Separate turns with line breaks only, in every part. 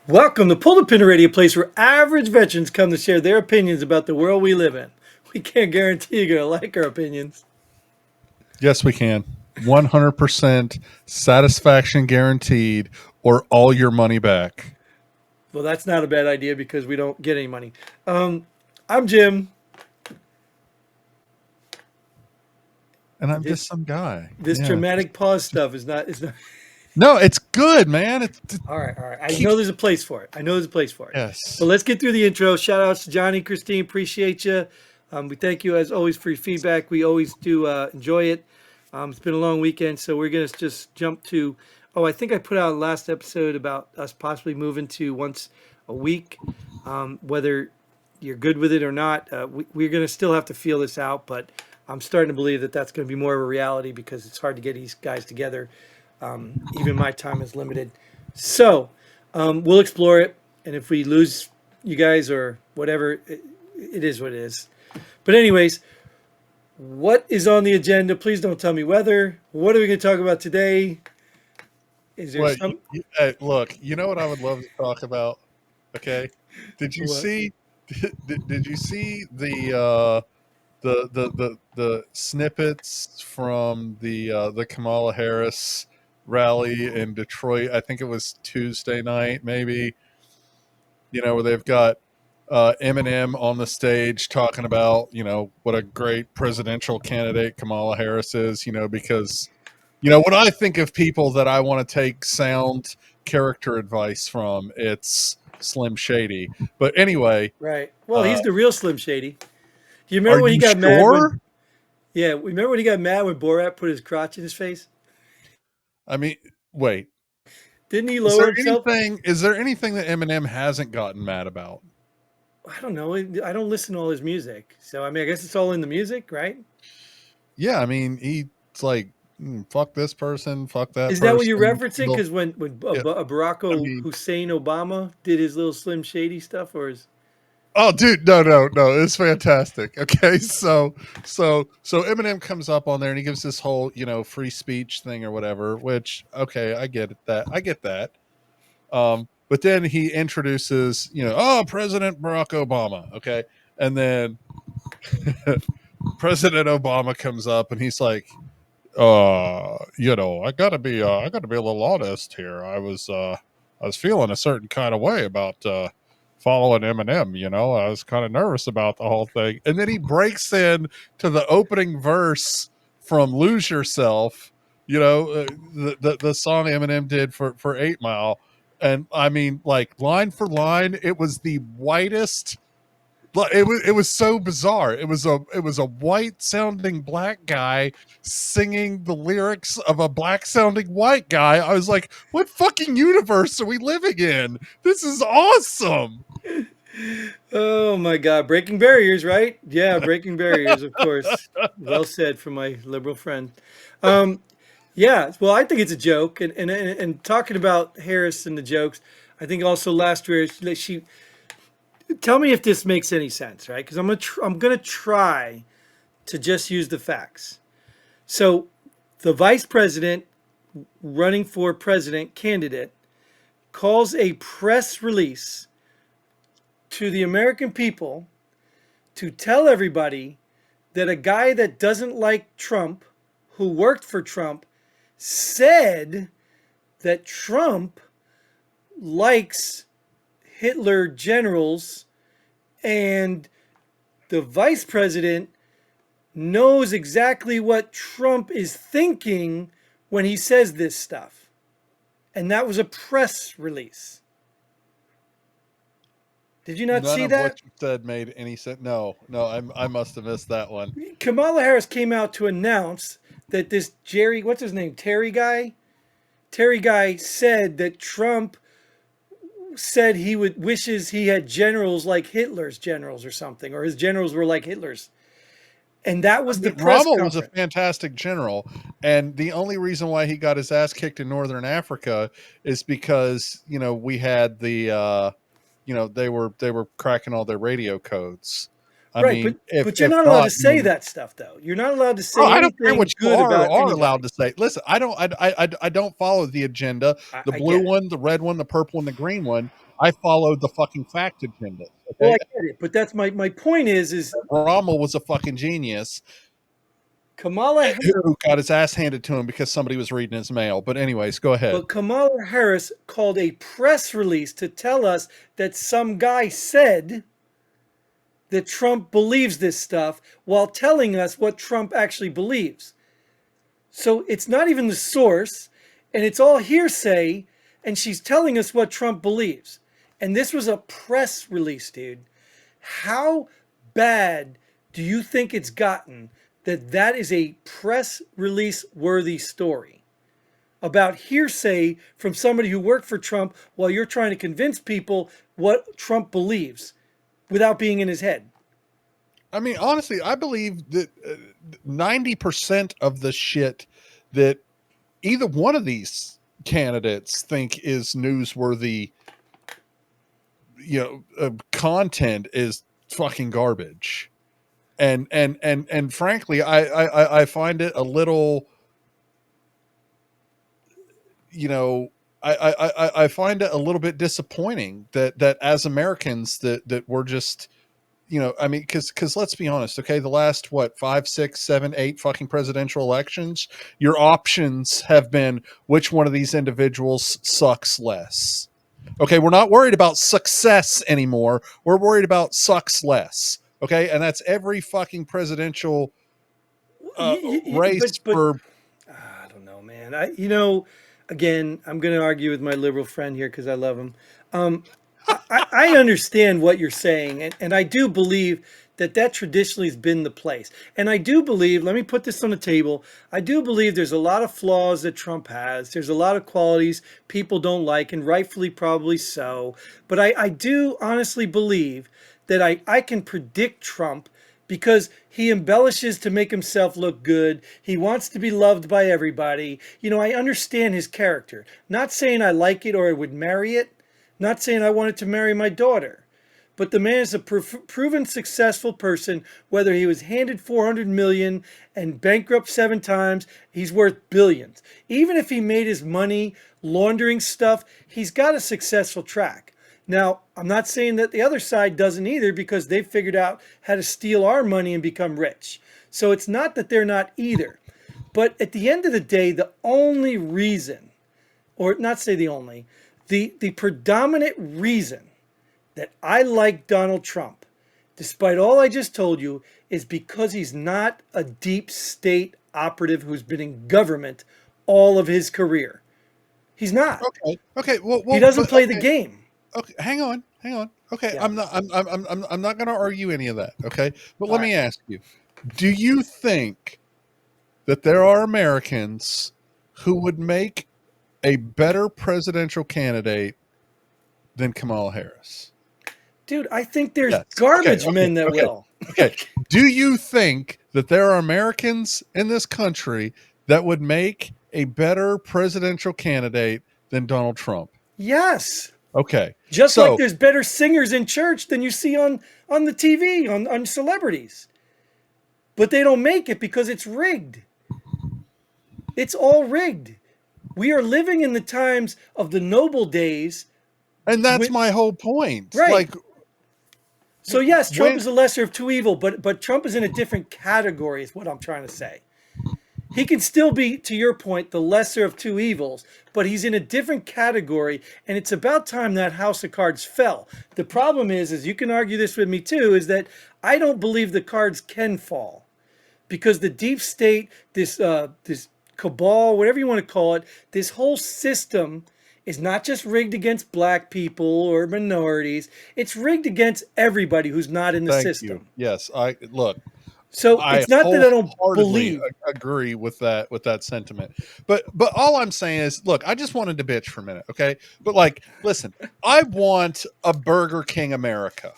Welcome to Pull the Pin Radio, place where average veterans come to share their opinions about the world we live in. We can't guarantee you're going to like our opinions.
Yes, we can. 100% satisfaction guaranteed or all your money back.
Well, that's not a bad idea because we don't get any money. I'm Jim.
And I'm
This
just some guy.
this
Yeah.
dramatic pause stuff is not.
No, it's good, man. It
All right, all right. I
keeps.
know there's a place for it. I know there's a place for it. But
Yes.
let's get through the intro. Shout outs to Johnny, Christine. Appreciate you. We thank you as always for your feedback. We always do enjoy it. It's been a long weekend, so we're gonna just jump to. Oh, I think I put out a last episode about us possibly moving to once a week. Whether you're good with it or not, we're gonna still have to feel this out. But I'm starting to believe that that's going to be more of a reality because it's hard to get these guys together. Even my time is limited. So we'll explore it. And if we lose you guys or whatever, it is what it is. But anyways, what is on the agenda? Please don't tell me weather. What are we going to talk about today? Is there
Well,
some?
hey, look, you know what I would love to talk about? Okay. Did you
What?
see did you see the snippets from the Kamala Harris rally in Detroit? I think it was Tuesday night, maybe. Where they've got Eminem on the stage talking about what a great presidential candidate Kamala Harris is. Because when I think of people that I want to take sound character advice from, it's Slim Shady. But anyway,
Right. Well,
uh,
he's the real Slim Shady. Do you
are
remember when he
you
got mad when?
sure?
Yeah, remember when he got mad when Borat put his crotch in his face?
I mean, wait.
Didn't he
Is
lower
there
himself?
anything? Is there anything that Eminem hasn't gotten mad about?
I don't know. I don't listen to all his music, so I mean, I guess it's all in the music, right?
Yeah, I mean, he's like, fuck this person, fuck that
Is that what you're
person.
referencing?
He'll,
Because when
yeah,
Barack
I mean,
Hussein Obama did his little Slim Shady stuff, or is
oh, dude, no, it's fantastic. Okay, so Eminem comes up on there and he gives this whole free speech thing or whatever. Which okay, I get that. But then he introduces President Barack Obama. Okay, and then President Obama comes up and he's like, I gotta be a little honest here. I was feeling a certain kind of way about following Eminem. I was kind of nervous about the whole thing. And then he breaks in to the opening verse from Lose Yourself, the song Eminem did for 8 Mile. And I mean, like line for line, it was the whitest. It was so bizarre. It was a white sounding black guy singing the lyrics of a black sounding white guy. I was like, what fucking universe are we living in? This is awesome.
oh my God, breaking barriers, right? Yeah, breaking barriers, of course. Well said from my liberal friend. Um, yeah, well, I think it's a joke, and talking about Harris and the jokes, I think also last year she tell me if this makes any sense, right? Because I'm gonna try to just use the facts. So, the vice president running for president candidate calls a press release to the American people to tell everybody that a guy that doesn't like Trump, who worked for Trump, said that Trump likes Hitler generals and the vice president knows exactly what Trump is thinking when he says this stuff. And that was a press release. Did you not
None
see
of
that?
what you said made any sense. No, I must have missed that one.
Kamala Harris came out to announce that this Jerry, what's his name, Terry guy said that Trump said he would wishes he had generals like Hitler's generals or something, or his generals were like Hitler's. And that
I
was the
mean,
press
Rommel was a
conference.
fantastic general, and the only reason why he got his ass kicked in Northern Africa is because we had the they were cracking all their radio codes. I
Right,
mean,
but you're
if
not allowed to
not,
say that stuff though. You're not allowed to
oh,
say
I don't care what
anything
you
good about
are allowed
anybody.
to say. Listen, I don't follow the agenda. The
I
blue
get it.
one, the red one, the purple, and the green one. I follow the fucking fact agenda.
Well,
Okay,
I get it, but that's my point is
Rommel was a fucking genius
Kamala
who got his ass handed to him because somebody was reading his mail. But anyways, go ahead.
But Kamala Harris called a press release to tell us that some guy said that Trump believes this stuff while telling us what Trump actually believes. So it's not even the source, and it's all hearsay, and she's telling us what Trump believes. And this was a press release, dude. How bad do you think it's gotten that that is a press release worthy story about hearsay from somebody who worked for Trump while you're trying to convince people what Trump believes without being in his head?
I mean, honestly, I believe that 90% of the shit that either one of these candidates think is newsworthy, content is fucking garbage. And frankly, I find it a little, you know, I find it a little bit disappointing that as Americans that we're just, I mean, because let's be honest, okay, the last what 5, 6, 7, 8 fucking presidential elections, your options have been which one of these individuals sucks less. Okay, we're not worried about success anymore. We're worried about sucks less. Okay, and that's every fucking presidential race
But
for.
I don't know, man. Again, I'm going to argue with my liberal friend here because I love him. I understand what you're saying, and I do believe that that traditionally has been the place. And I do believe, let me put this on the table, I do believe there's a lot of flaws that Trump has. There's a lot of qualities people don't like, and rightfully probably so. But I do honestly believe that I can predict Trump because he embellishes to make himself look good. He wants to be loved by everybody. I understand his character. Not saying I like it or I would marry it. Not saying I wanted to marry my daughter. But the man is a proven successful person. Whether he was handed 400 million and bankrupt 7 times, he's worth billions. Even if he made his money laundering stuff, he's got a successful track. Now, I'm not saying that the other side doesn't either because they've figured out how to steal our money and become rich. So it's not that they're not either. But at the end of the day, the only reason, or not say the only, the predominant reason that I like Donald Trump, despite all I just told you, is because he's not a deep state operative who's been in government all of his career. He's not.
Okay, well,
He doesn't
but
play the
okay,
game.
okay, hang on. Okay,
Yeah.
I'm not going to argue any of that. Okay, but
All
let
right.
me ask you: do you think that there are Americans who would make a better presidential candidate than Kamala Harris?
Dude, I think there's
Yes. Okay.
garbage
Okay.
men that
Okay.
will.
Okay. Do you think that there are Americans in this country that would make a better presidential candidate than Donald Trump?
Yes.
Okay.
Just like
So,
there's better singers in church than you see on the TV, on celebrities. But they don't make it because it's rigged. It's all rigged. We are living in the times of the noble days
and that's
when
my whole point.
right.
Like,
So yes, Trump
when,
is the lesser of two evil, but Trump is in a different category, is what I'm trying to say. He can still be, to your point, the lesser of two evils, but he's in a different category, and it's about time that house of cards fell. The problem is you can argue this with me too, is that I don't believe the cards can fall because the deep state, this cabal, whatever you want to call it, this whole system is not just rigged against black people or minorities. It's rigged against everybody who's not in the
thank you.
system.
Yes. I look,
So
I
it's not that I don't
wholeheartedly
believe.
agree with that sentiment. But all I'm saying is, look, I just wanted to bitch for a minute, okay? But like, listen, I want a Burger King America.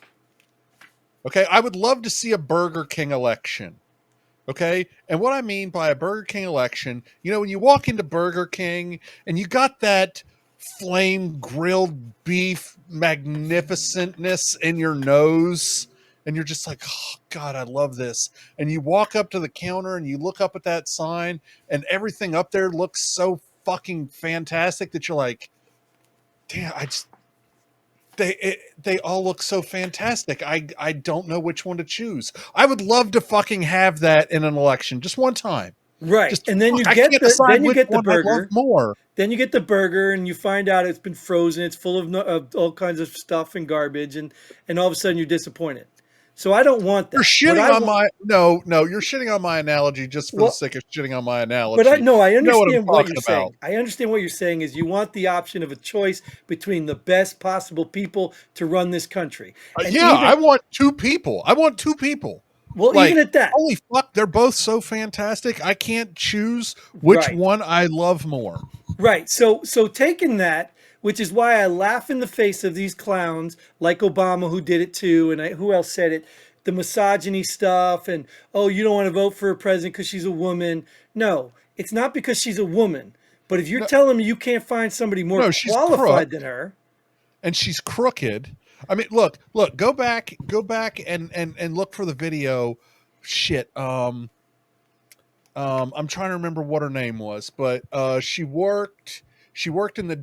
Okay? I would love to see a Burger King election. Okay? And what I mean by a Burger King election, when you walk into Burger King and you got that flame grilled beef magnificentness in your nose, and you're just like, oh God, I love this. And you walk up to the counter and you look up at that sign, and everything up there looks so fucking fantastic that you're like, damn, they all look so fantastic. I don't know which one to choose. I would love to fucking have that in an election just one time.
Right.
Just
And then
fuck,
you
I
get
can't
the
decide
then you
which
get the
one I love
burger.
more.
Then you get the burger and you find out it's been frozen. It's full of, of all kinds of stuff and garbage, and all of a sudden you're disappointed. So I don't want
You're
that. What
shitting
I
on
want,
my no, you're shitting on my analogy just for the
well,
sake of shitting on my
but I
analogy.
no, I
You know what I'm
understand what you're
talking about.
saying. I understand what you're saying is you want the option of a choice between the best possible people to run this country. And
Yeah, I
even
want two people. I want two people.
well, even
Like,
at that.
holy fuck, they're both so fantastic. I can't choose which
Right.
one I love more.
Right. So taking that, which is why I laugh in the face of these clowns like Obama, who did it too, and who else said it, the misogyny stuff, and oh, you don't want to vote for a president because she's a woman. No, it's not because she's a woman. But if you're
No,
telling me you can't find somebody more
no, she's crook
qualified than her,
and she's crooked. I mean, look, go back and look for the video. Shit. I'm trying to remember what her name was, but she worked in the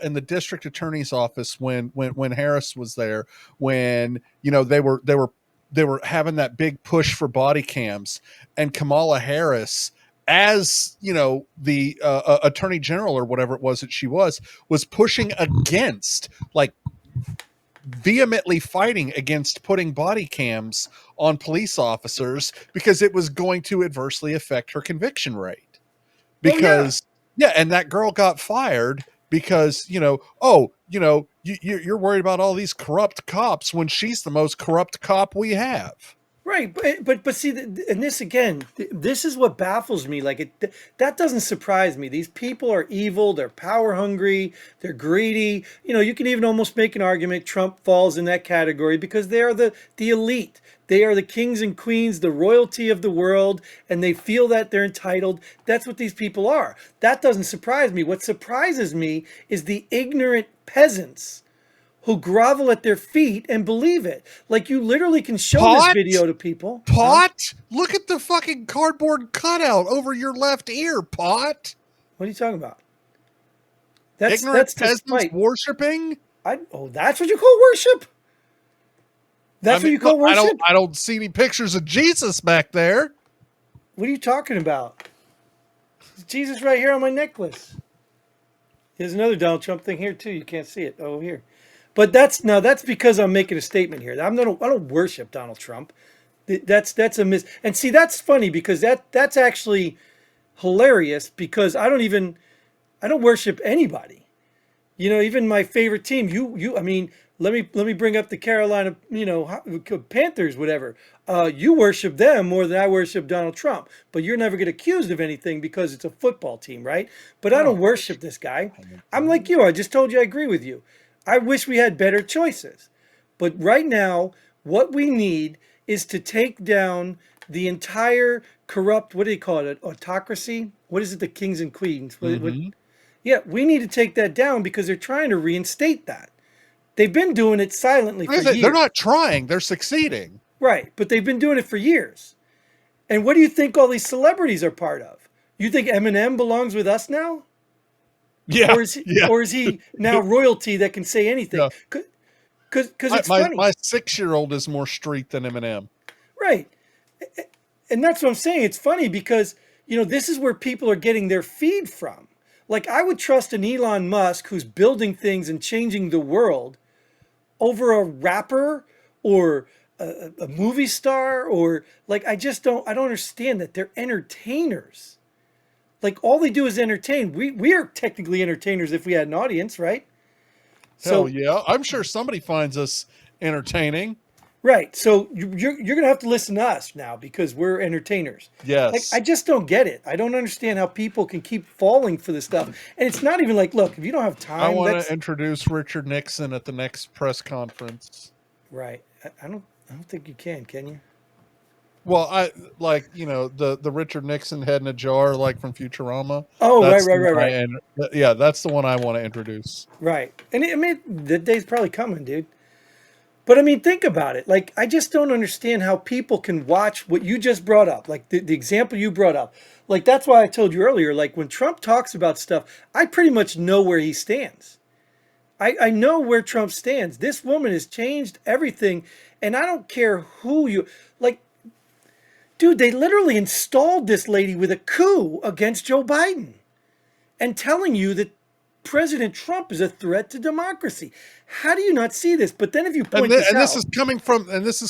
in the district attorney's office when Harris was there, when you know they were having that big push for body cams, and Kamala Harris, as you know, the attorney general or whatever it was that she was pushing against, like vehemently fighting against putting body cams on police officers because it was going to adversely affect her conviction rate.
oh yeah,
Because yeah, and that girl got fired because oh, you're worried about all these corrupt cops when she's the most corrupt cop we have.
right, but see, and this again, this is what baffles me. Like that doesn't surprise me. These people are evil. They're power hungry. They're greedy. You know, you can even almost make an argument Trump falls in that category because they are the elite. They are the kings and queens, the royalty of the world, and they feel that they're entitled. That's what these people are. That doesn't surprise me. What surprises me is the ignorant peasants who grovel at their feet and believe it. Like you literally can show this
Pot?
video to people. Huh?
Pot? Look at the fucking cardboard cutout over your left ear, Pot.
What are you talking about? That's
Ignorant
that's
peasants
despite.
worshiping?
That's what you call worship?
I
That's what
mean,
you
look,
call worship?
I don't see any pictures of Jesus back there.
What are you talking about? There's Jesus right here on my necklace. There's another Donald Trump thing here too. You can't see it. Oh, here. But that's because I'm making a statement here. I don't worship Donald Trump. That's a miss. And see, that's funny because that's actually hilarious because I don't worship anybody. You know, even my favorite team. I mean, let me bring up the Carolina, Panthers, whatever. You worship them more than I worship Donald Trump, but you're never get accused of anything because it's a football team, right? But
I
I don't
don't
worship
worship
this guy. I'm
them.
like you. I just told you I agree with you. I wish we had better choices, but right now, what we need is to take down the entire corrupt. What do you call it? Autocracy? What is it? The kings and queens? What
Mm-hmm.
yeah, we need to take that down because they're trying to reinstate that. They've been doing it silently for
They're
years.
not trying; they're succeeding.
Right, but they've been doing it for years. And what do you think all these celebrities are part of? You think Eminem belongs with us now?
Yeah,
Or is he,
yeah,
or is he now royalty that can say anything?
yeah.
Because it's
My
funny.
6-year-old is more street than Eminem.
Right. And that's what I'm saying. It's funny because, this is where people are getting their feed from. Like I would trust an Elon Musk who's building things and changing the world over a rapper or a movie star or like I don't understand that they're entertainers. Like all they do is entertain. We are technically entertainers if we had an audience, right?
Hell
So
yeah, I'm sure somebody finds us entertaining.
right. So you're gonna have to listen to us now because we're entertainers. Like I
Yes,
just don't get it. I don't understand how people can keep falling for this stuff. And it's not even like, look, if you don't have
I
time,
want to
that's
introduce Richard Nixon at the next press conference.
right. I don't think you can you?
Well, I like the Richard Nixon head in a jar, like from Futurama.
Oh, right,
That's
right,
the
right,
one
right.
yeah, that's the one I want to introduce.
Right. And I mean, the day's probably coming, dude. But I mean, think about it. Like, I just don't understand how people can watch what you just brought up, like the example you brought up. Like, that's why I told you earlier, like, when Trump talks about stuff, I pretty much know where he stands. I know where Trump stands. This woman has changed everything. And I don't care who you, like, dude, they literally installed this lady with a coup against Joe Biden and telling you that President Trump is a threat to democracy. How do you not see this? But then if you point this
And this
out,
is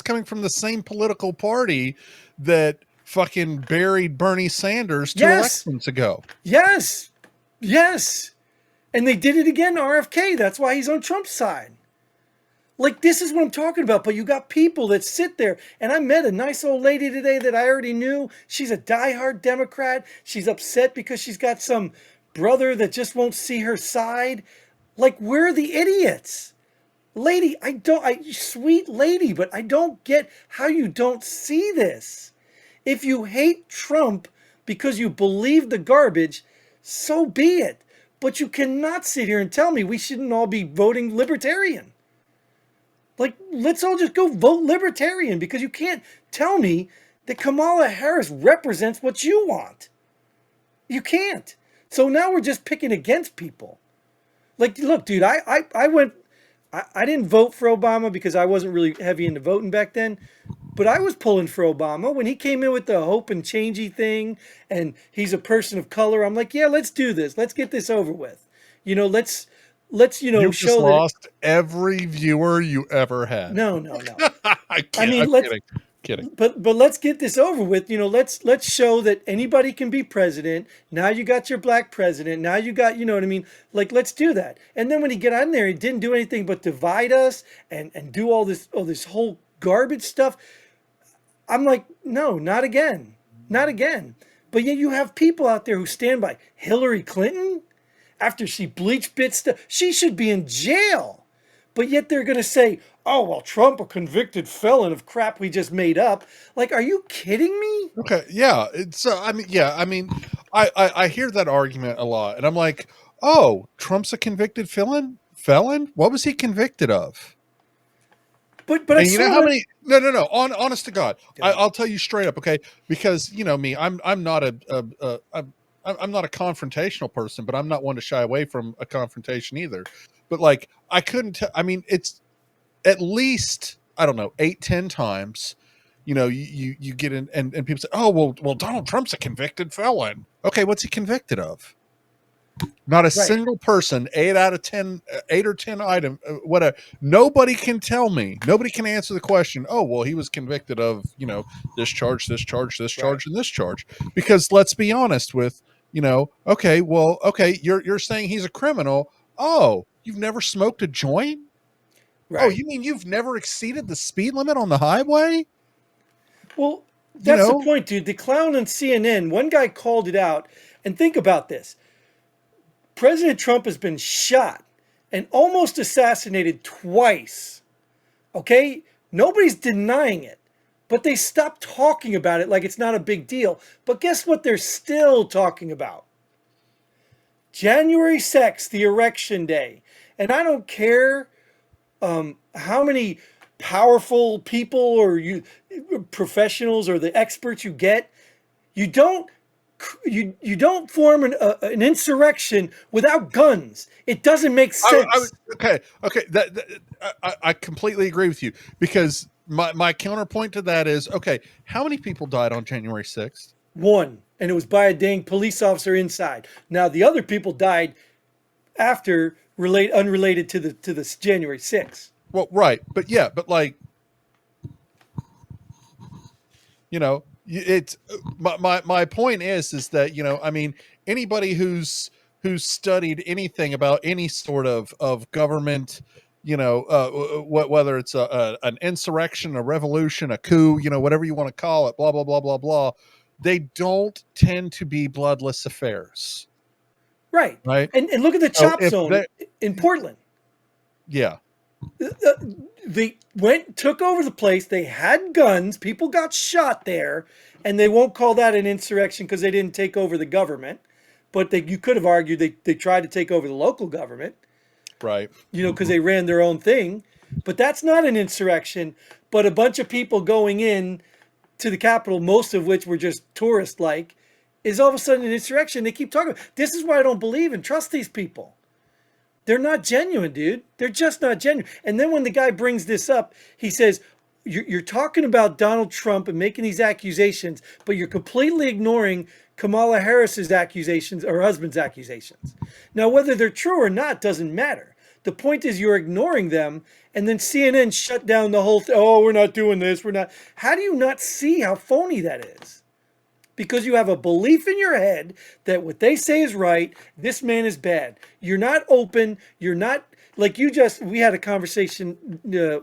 coming from the same political party that fucking buried Bernie Sanders two
yes,
elections ago.
yes, yes. And they did it again to RFK. That's why he's on Trump's side. Like, this is what I'm talking about. But you got people that sit there. And I met a nice old lady today that I already knew. She's a diehard Democrat. She's upset because she's got some brother that just won't see her side. Like, we're the idiots. Lady, sweet lady, but I don't get how you don't see this. If you hate Trump because you believe the garbage, so be it. But you cannot sit here and tell me we shouldn't all be voting libertarian. Like, let's all just go vote libertarian because you can't tell me that Kamala Harris represents what you want. You can't. So now we're just picking against people. Like, look, dude, I didn't vote for Obama because I wasn't really heavy into voting back then. But I was pulling for Obama when he came in with the hope and changey thing, and he's a person of color. I'm like, yeah, let's do this. Let's get this over with. Let's
You've just
show that.
lost every viewer you ever had.
No, no, no.
I
I
can't.
mean,
I'm
let's
kidding. Kidding.
but let's get this over with. Let's show that anybody can be president. Now you got your black president. Now you got, you know what I mean? Like, let's do that. And then when he get on there, he didn't do anything but divide us and do all this whole garbage stuff. I'm like, no, not again. Not again. But yet you have people out there who stand by Hillary Clinton after she bleach bit stuff. She should be in jail. But yet they're going to say, oh, well, Trump, a convicted felon of crap we just made up. Like, are you kidding me?
Okay. Yeah. So I mean, yeah. I mean, I hear that argument a lot, and I'm like, oh, Trump's a convicted felon. Felon? What was he convicted of?
But I
And you know
still
how
don't.
many? No, no, no. Honest to God,
Yeah.
I'll tell you straight up, okay? Because you know me, I'm not I'm not a confrontational person, but I'm not one to shy away from a confrontation either. But like, I couldn't. I mean, it's at least I don't know 8, 10 times. You know, you get in, and people say, oh well, Donald Trump's a convicted felon. Okay, what's he convicted of? Not a
Right.
single person, 8 out of 10, 8 or 10 item, whatever. Nobody can tell me. Nobody can answer the question. Oh, well, he was convicted of, this charge, this charge, this
Right.
charge, and this charge. Because let's be honest with, okay, well, okay, you're saying he's a criminal. Oh, you've never smoked a joint? Oh,
Right.
you mean you've never exceeded the speed limit on the highway?
Well,
You
that's the
know,
point, dude. The clown on CNN, one guy called it out. And think about this. President Trump has been shot and almost assassinated twice. Okay? Nobody's denying it. But they stopped talking about it like it's not a big deal. But guess what they're still talking about? January 6th, the erection day. And I don't care how many powerful people or you professionals or the experts you get. You don't you don't form an insurrection without guns. It doesn't make
I
sense.
okay, okay. I completely agree with you because my counterpoint to that is okay. How many people died on January 6th?
One, and it was by a dang police officer inside. Now the other people died after unrelated to this January 6th.
Well, right, but yeah, but like it's my point is that I mean anybody who's studied anything about any sort of government, whether it's an insurrection, a revolution, a coup, whatever you want to call it, blah blah blah blah blah, they don't tend to be bloodless affairs,
Right.
right?
And look at the
So
chop
if
zone
they,
in Portland.
yeah,
They took over the place. They had guns. People got shot there, and they won't call that an insurrection because they didn't take over the government. But you could have argued they tried to take over the local government,
right,
because they ran their own thing. But that's not an insurrection, but a bunch of people going in to the Capitol, most of which were just tourist like, is all of a sudden an insurrection. They keep talking. This is why I don't believe and trust these people. They're not genuine, dude. They're just not genuine. And then when the guy brings this up, he says, you're talking about Donald Trump and making these accusations, but you're completely ignoring Kamala Harris's accusations, or her husband's accusations. Now, whether they're true or not doesn't matter. The point is you're ignoring them, and then CNN shut down the whole thing. Oh, we're not doing this. We're not. How do you not see how phony that is? Because you have a belief in your head that what they say is right. This man is bad. You're not open. You're not like we had a conversation.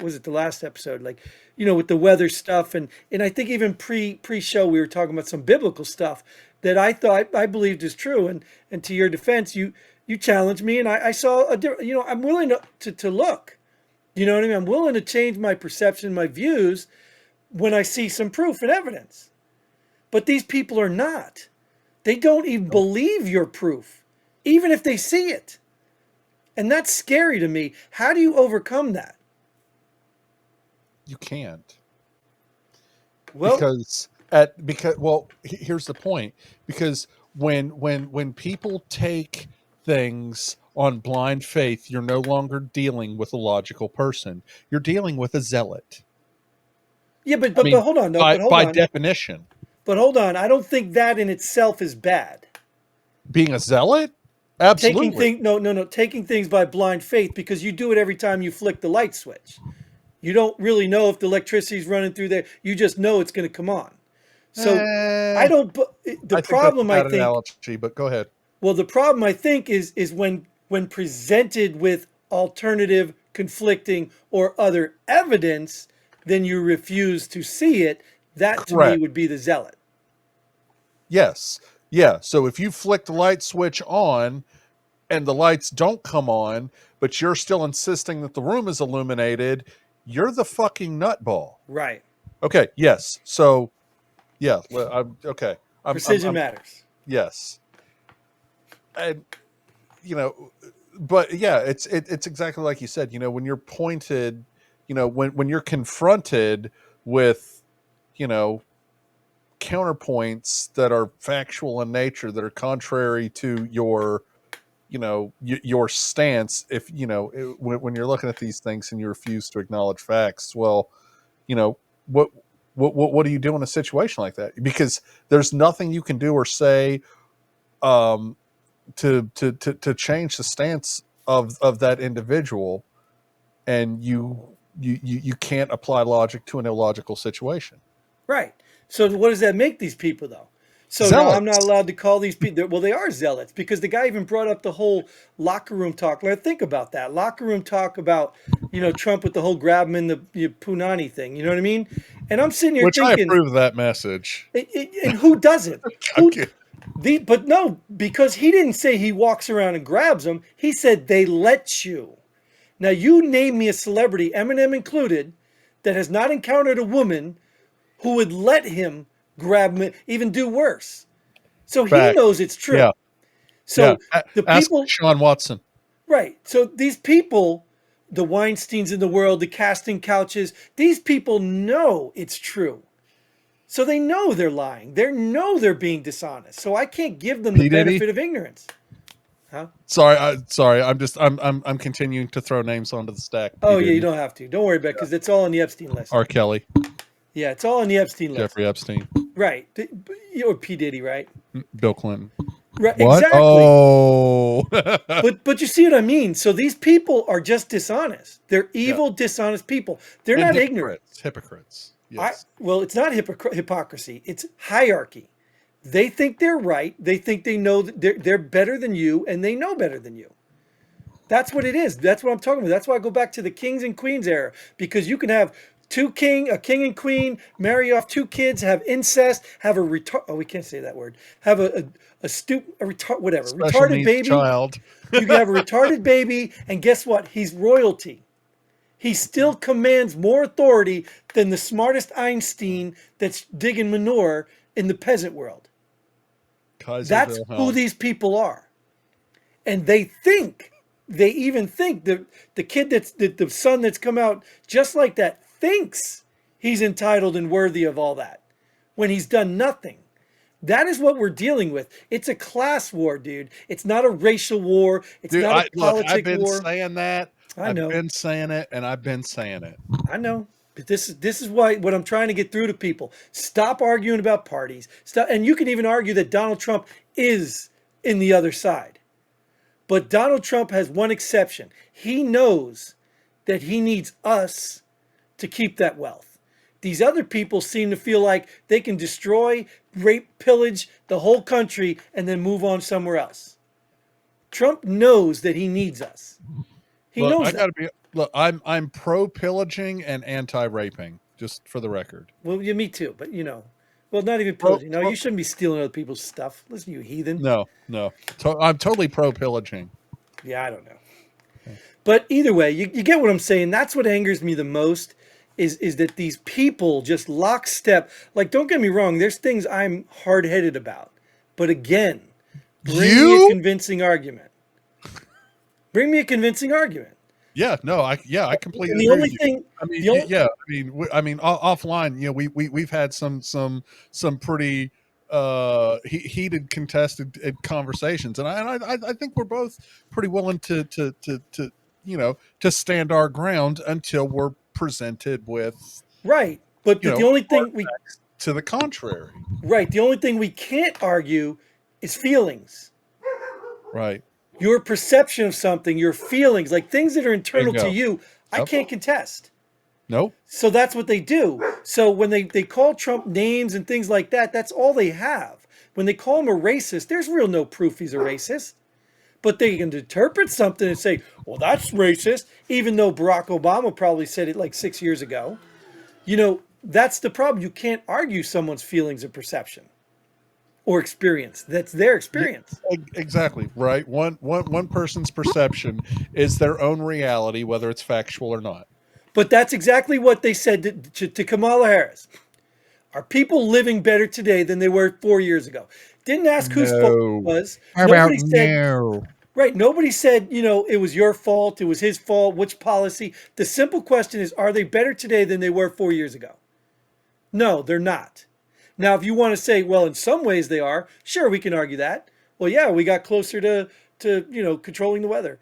Was it the last episode? Like, with the weather stuff. And I think even pre-show, we were talking about some biblical stuff that I believed is true. And to your defense, you challenged me, and I saw a different, I'm willing to look, you know what I mean? I'm willing to change my perception, my views when I see some proof and evidence. But these people are not. They don't even believe your proof, even if they see it. And that's scary to me. How do you overcome that?
You can't.
Well,
Here's the point. Because when people take things on blind faith, you're no longer dealing with a logical person. You're dealing with a zealot.
yeah, but
I
but but
mean,
hold on, no, but hold
by
on,
definition,
but hold on. I don't think that in itself is bad.
being a zealot,
Taking
absolutely.
things, no, taking things by blind faith, because you do it every time you flick the light switch. You don't really know if the electricity is running through there. You just know it's going to come on. So I
Eh,
don't. The
I think that's a
problem, I
bad
think,
analogy, but go ahead.
well, the problem I think is when presented with alternative, conflicting, or other evidence, then you refuse to see it. That to me
Correct.
would be the zealot.
Yes. Yeah. So if you flick the light switch on and the lights don't come on, but you're still insisting that the room is illuminated, you're the fucking nutball.
Right.
Okay. Yes. So yeah. I'm okay.
Precision
I'm
matters.
yes. And you know, but yeah, it's exactly like you said. When you're pointed, when you're confronted with, you know, counterpoints that are factual in nature, that are contrary to your, your stance. If when you're looking at these things and you refuse to acknowledge facts, well, you know what what do you do in a situation like that? Because there's nothing you can do or say, um to change the stance of that individual, and you can't apply logic to an illogical situation.
Right. So what does that make these people though? So now I'm not
Zealots.
allowed to call these people. Well, they are zealots because the guy even brought up the whole locker room talk. Like, think about that locker room talk about Trump with the whole grab him in the punani thing. You know what I mean? And I'm sitting here
Which I
thinking,
approve of that message.
and who doesn't?
I'm
Who
kidding.
but no, because he didn't say he walks around and grabs them. He said they let you. Now you name me a celebrity, Eminem included, that has not encountered a woman who would let him grab him, even do worse. So he
Fact.
knows it's
Yeah.
true.
Yeah.
So the
Ask
people,
Sean Watson.
right. So these people, the Weinsteins in the world, the casting couches, these people know it's true. So they know they're lying. They know they're being dishonest. So I can't give them the
P Diddy.
benefit of ignorance. Huh?
Sorry. I'm continuing to throw names onto the stack. P
Oh yeah, you
Diddy,
don't have to. Don't worry about it because it's all on the Epstein list.
R. Kelly,
Yeah, it's all on the Epstein list.
Jeffrey Epstein,
Right. Or P Diddy, right?
Bill Clinton.
Right.
What?
Exactly.
Oh,
But you see what I mean? So these people are just dishonest. They're
yeah.
evil, dishonest people. They're
And
not ignorant.
hypocrites.
I
Yes.
well, it's not hypocrisy. It's hierarchy. They think they're right. They think they know that they're better than you, and they know better than you. That's what it is. That's what I'm talking about. That's why I go back to the kings and queens era, because you can have a king and queen, marry off two kids, have incest, have a retard. Oh, we can't say that word. Have whatever,
Special
retarded
needs
baby.
child.
You can have a retarded baby, and guess what? He's royalty. He still commands more authority than the smartest Einstein that's digging manure in the peasant world.
Kaiser
That's who
Wilhelm.
these people are. And they think they even think the kid that's the son that's come out just like that thinks he's entitled and worthy of all that when he's done nothing. That is what we're dealing with. It's a class war, dude. It's not a racial war. It's
Dude,
not a
I've
politic
been
war.
saying that.
I
I've
know.
been saying it, and I've been saying it.
I know. But this is why what I'm trying to get through to people. Stop arguing about parties. Stop, and you can even argue that Donald Trump is in the other side. But Donald Trump has one exception. He knows that he needs us to keep that wealth. These other people seem to feel like they can destroy, rape, pillage the whole country and then move on somewhere else. Trump knows that he needs us. He
Look,
knows
I
that.
gotta be look, I'm pro pillaging and anti raping, just for the record.
Well, yeah, me too. But well, not even
Pro,
pillaging. No,
pro
you shouldn't be stealing other people's stuff. Listen, you heathen.
no, no. I'm totally pro pillaging.
Yeah, I don't know. But either way, you get what I'm saying. That's what angers me the most is that these people just lockstep. Like, don't get me wrong, there's things I'm hard headed about. But again, bring me a
You?
convincing argument. Bring me a convincing argument.
Yeah, no, I completely
And the
agree
only
with you.
thing,
I mean,
the only
yeah, offline, we've had some pretty heated contested conversations, and I think we're both pretty willing to stand our ground until we're presented with
right, but the only
hard
thing we
facts to the contrary.
right, the only thing we can't argue is feelings.
Right.
Your perception of something, your feelings, like things that are internal to
Bingo.
you, I
Yep.
can't contest.
Nope.
So that's what they do. So when they call Trump names and things like that, that's all they have. When they call him a racist, there's real no proof he's a racist. But they can interpret something and say, well, that's racist, even though Barack Obama probably said it like 6 years ago. That's the problem. You can't argue someone's feelings or perception or experience. That's their
Yeah,
experience.
exactly right. One person's perception is their own reality, whether it's factual or not.
But that's exactly what they said to Kamala Harris. Are people living better today than they were 4 years ago? Didn't ask whose fault it
No.
was.
How about
Nobody said,
no?
right, nobody said, it was your fault, it was his fault, which policy. The simple question is, are they better today than they were 4 years ago? No, they're not. Now, if you want to say, well, in some ways they are, sure, we can argue that. Well, yeah, we got closer to controlling the weather.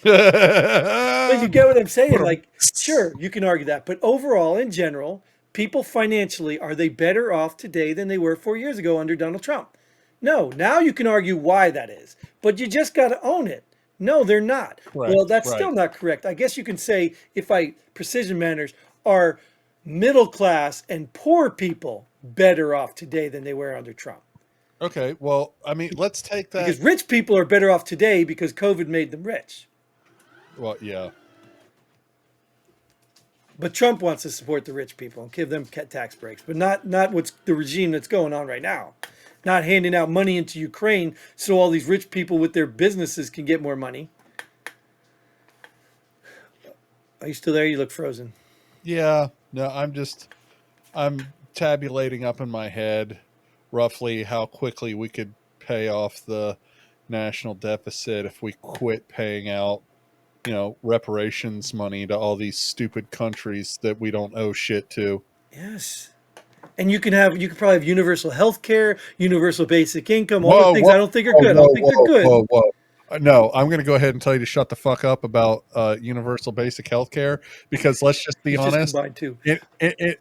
But you get what I'm saying? Like, sure, you can argue that. But overall, in general, people financially, are they better off today than they were 4 years ago under Donald Trump? No. Now you can argue why that is, but you just got to own it. No, they're not. Well,
Correct.
that's
Right.
still not correct. I guess you can say, if I precision manners, are middle class and poor people better off today than they were under Trump?
Okay. Well, I mean, let's take that.
Because rich people are better off today because COVID made them rich.
Well, yeah.
But Trump wants to support the rich people and give them tax breaks, but not what's the regime that's going on right now. Not handing out money into Ukraine so all these rich people with their businesses can get more money. Are you still there? You look frozen.
Yeah. No, I'm tabulating up in my head roughly how quickly we could pay off the national deficit if we quit paying out reparations money to all these stupid countries that we don't owe shit to.
Yes. And you could probably have universal health care, universal basic income, all the
Whoa,
things
whoa,
I don't think are
whoa,
good. I don't
whoa,
think they're
whoa,
good.
whoa, whoa. No, I'm going to go ahead and tell you to shut the fuck up about universal basic health care, because let's just be
It's just
honest.
combined too.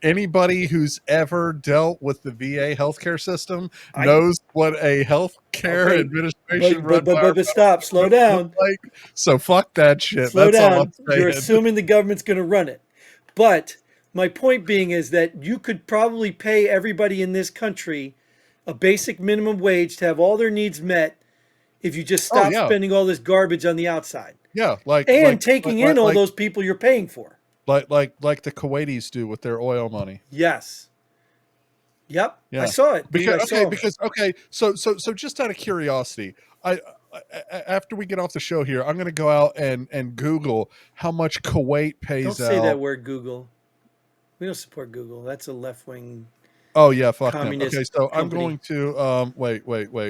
Anybody who's ever dealt with the VA healthcare system
I
knows what a healthcare
Okay.
administration run by our
But stop, slow
government look
down.
like. So fuck that shit.
Slow
That's all I'm
down. You're
saying.
assuming the government's going to run it. But my point being is that you could probably pay everybody in this country a basic minimum wage to have all their needs met if you just
Oh
stop
yeah,
spending all this garbage on the outside
yeah. Like
and
like
taking in all those people you're paying for.
like the Kuwaitis do with their oil money.
Yes. Yep. I
Yeah.
saw it, dude. I saw it.
So just out of curiosity, after we get off the show here, I'm going to go out and Google how much Kuwait
Don't
pays
say that
out.
word, Google. We don't support Google. That's a left wing.
Oh yeah, fuck them. Okay,
communist
so I'm
company.
going to wait.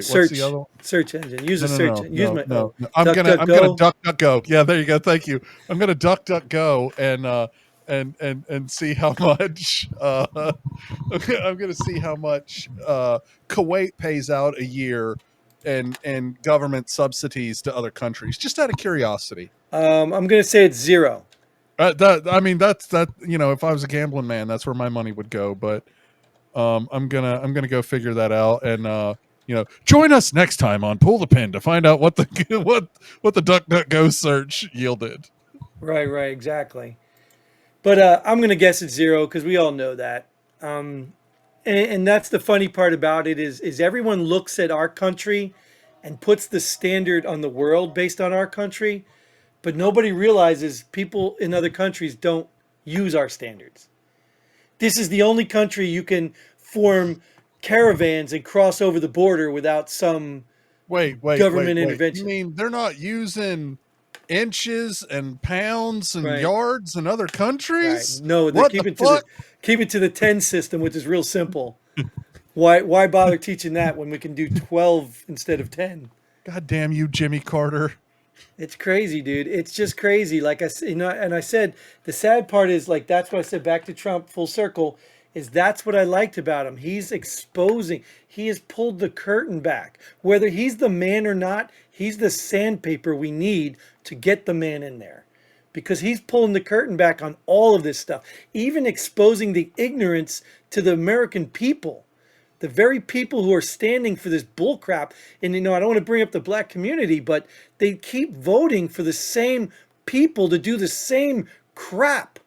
What's the
Search
other one?
search engine. Use
No,
a
no,
search
no,
engine. Use
no,
my
no, no.
Duck Duck
I'm gonna
Go.
duck duck go. Yeah, there you go. Thank you. I'm gonna duck duck go and see how much I'm gonna see how much Kuwait pays out a year and government subsidies to other countries, just out of curiosity.
I'm gonna say it's zero.
I mean, that's that. You know, if I was a gambling man, that's where my money would go. But I'm gonna go figure that out, and join us next time on Pull the Pin to find out what the what the DuckDuckGo search yielded.
Right, right, exactly. But I'm gonna guess it's zero because we all know that. Um, and that's the funny part about it is everyone looks at our country and puts the standard on the world based on our country, but nobody realizes people in other countries don't use our standards. This is the only country you can form caravans and cross over the border without some government
Wait. You
intervention.
mean they're not using inches and pounds and
Right,
yards in other
right.
countries?
No, they're
What the
keeping to
fuck?
the 10 system, which is real simple. Why bother teaching that when we can do 12 instead of 10?
God damn you, Jimmy Carter.
It's crazy, dude. It's just crazy. Like and I said, the sad part is like that's what I said back to Trump full circle is that's what I liked about him. He's exposing. He has pulled the curtain back. Whether he's the man or not, he's the sandpaper we need to get the man in there. Because he's pulling the curtain back on all of this stuff, even exposing the ignorance to the American people, the very people who are standing for this bullcrap. And I don't want to bring up the black community, but they keep voting for the same people to do the same crap,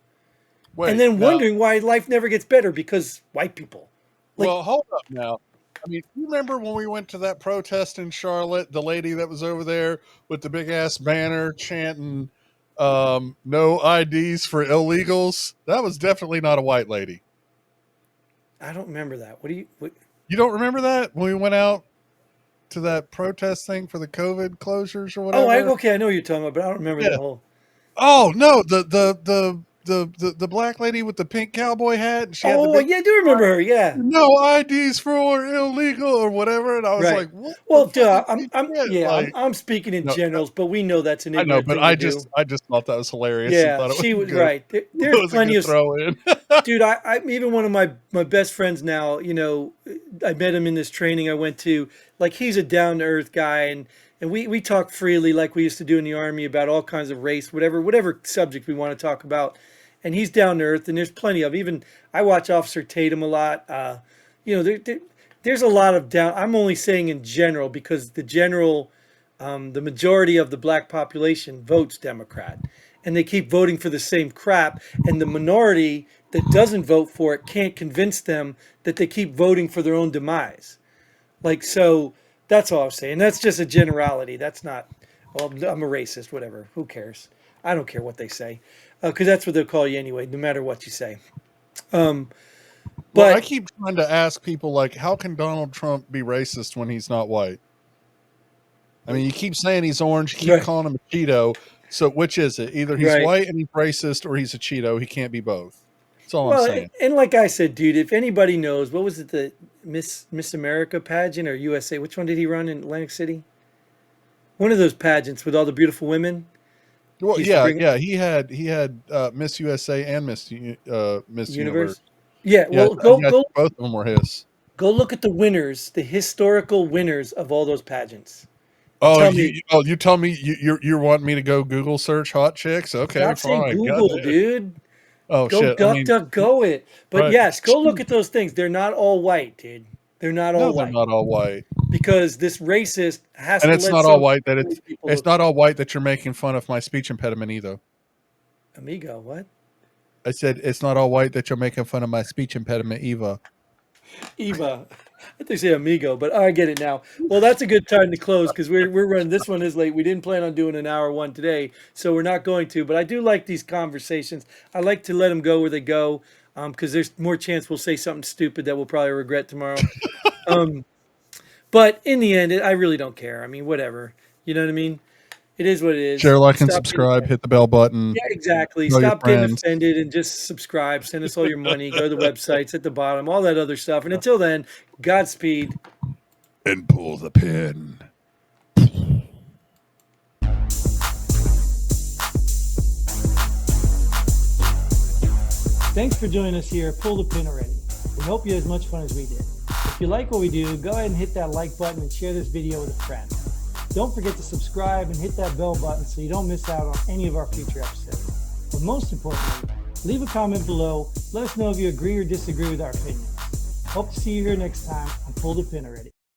and
Wait,
then
now,
wondering why life never gets better because white people. Like,
well, hold up now. I mean, you remember when we went to that protest in Charlotte, the lady that was over there with the big ass banner chanting no IDs for illegals? That was definitely not a white lady.
I don't remember that.
You don't remember that when we went out to that protest thing for the COVID closures or
Oh,
whatever?
okay, I know what you're talking about, but I don't remember the
Yeah.
whole.
Oh no, the black lady with the pink cowboy hat, and she had the
Oh,
big
yeah, I do remember her. Yeah,
no IDs for illegal or whatever, and I was
right.
like, what the
Well,
fucking
duh. I'm
shit?
yeah.
Like,
I'm speaking in
no,
generals, but we know that's an
I know,
ignorant
but
thing to do.
I just thought that was hilarious and
Yeah,
thought it was
she
a
was
good
right.
it
There's
was a
plenty
good
of
throw in.
dude. I'm even one of my best friends now. I met him in this training I went to. Like he's a down to earth guy, and we talk freely like we used to do in the army about all kinds of race, whatever subject we want to talk about. And he's down to earth, and there's plenty of even. I watch Officer Tatum a lot. There's a lot of down. I'm only saying in general because the majority of the black population votes Democrat, and they keep voting for the same crap. And the minority that doesn't vote for it can't convince them that they keep voting for their own demise. Like, so that's all I'm saying. That's just a generality. That's not, well, I'm a racist, whatever. Who cares? I don't care what they say because that's what they'll call you anyway, no matter what you say. Um,
Well, I
but,
keep trying to ask people like, how can Donald Trump be racist when he's not white? I mean, you keep saying he's orange, you keep
right,
calling him a Cheeto. So which is it? Either he's
right.
white and he's racist, or he's a Cheeto. He can't be both. That's all I'm
Well,
saying.
and like I said, dude, if anybody knows, what was it, the Miss America pageant or USA? Which one did he run in Atlantic City? One of those pageants with all the beautiful women.
Well,
He used to bring
yeah. He had Miss USA and Miss Universe.
universe. Yeah,
Yeah,
well, go
yeah. I
go
think both of them were his.
go look at the winners, the historical winners of all those pageants, and
Oh,
tell me.
you tell me you want me to go Google search hot chicks? Okay,
Stop saying
fine. God
Google,
damn.
dude.
Oh
Go
shit. I
duck
mean,
duck go it. But
right.
yes, go look at those things. They're not all white, dude. They're not
No,
all
they're
white
not all white.
because this racist has
And
to
it's
let
not all
some
white
people
it's
look
not all white that you're making fun of my speech impediment either.
amigo. What?
I said it's not all white that you're making fun of my speech impediment either.
Eva. I think say amigo, but I get it now. Well, that's a good time to close because we're running. This one is late. We didn't plan on doing an hour one today, so we're not going to. But I do like these conversations. I like to let them go where they go because there's more chance we'll say something stupid that we'll probably regret tomorrow. Um, but in the end, I really don't care. I mean, whatever. You know what I mean? It is what it is.
Share, like, and
Stop getting
subscribe.
offended.
Hit the bell button.
Yeah, exactly.
Tell your
Stop getting
friends.
offended and just subscribe. Send us all your money. Go to the websites at the bottom, all that other stuff. And until then, Godspeed.
And pull the pin.
Thanks for joining us here. Pull the pin already. We hope you had as much fun as we did. If you like what we do, go ahead and hit that like button and share this video with a friend. Don't forget to subscribe and hit that bell button so you don't miss out on any of our future episodes. But most importantly, leave a comment below. Let us know if you agree or disagree with our opinions. Hope to see you here next time on Pull the Pin Already.